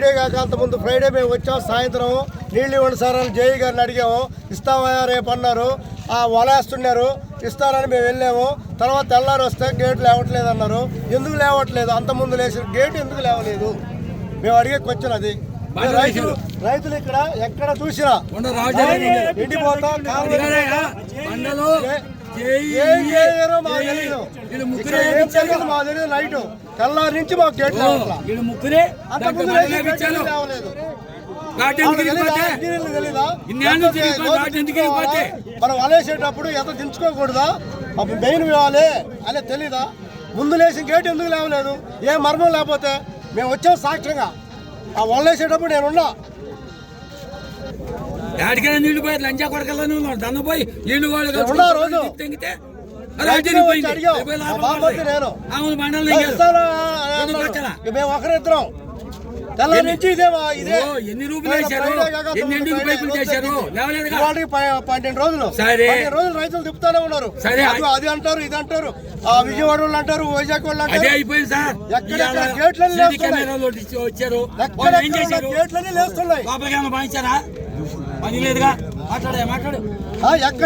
Friday కాక అంతకుముందు Friday మేము వచ్చాము. సాయంత్రం నీళ్ళు ఇవ్వండి సార్ అని జేఈ గారిని అడిగాము. ఇస్తామయ్యా రేపు అన్నారు. వలేస్తున్నారు, ఇస్తారని మేము వెళ్ళాము. తర్వాత తెల్లారి వస్తే గేట్ లేవట్లేదు అన్నారు. ఎందుకు లేవట్లేదు? అంతకుముందు లేచిన గేట్ ఎందుకు లేవలేదు? మేము అడిగే క్వశ్చన్ అది. రైతులు ఇక్కడ ఎక్కడ చూసినా ఎండిపోతా మాకు తెలియదు. నైట్ తెల్లారి నుంచి మాకు గేట్ మనం వలేసేటప్పుడు ఎంత దించుకోకూడదా? అప్పుడు మెయిన్ ఇవ్వాలి అనే తెలీదా? ముందు లేచిన గేట్ ఎందుకు లేవలేదు? ఏ మర్మం లేకపోతే మేము వచ్చాం సాక్ష్యంగా. ఆ వలేసేటప్పుడు నేనున్నా. ఏడికైనా నీళ్లు పోయి లంచా కొడకల్లా దన్న పోయి నీళ్లు రోజు మేము ఒకరిద్దరం తెల్లారి నుంచి ఎన్ని రూపాయలు వేశారు? ఎన్ని ఎండుకు పైపులు చేశారు? 12 రోజులు రైతులు తిప్పుతానే ఉన్నారు. అది అంటారు, ఇది అంటారు, విజయవాడ వాళ్ళు అంటారు, వైజాగ్ వాళ్ళు అంటారు. అయిపోయింది సార్. గేట్లన్నీ వచ్చారు, గేట్లన్నీ లేస్తున్నాయి. లోపలికి ఏమైనా భావించారా? పని లేదుగా. మాట్లాడు.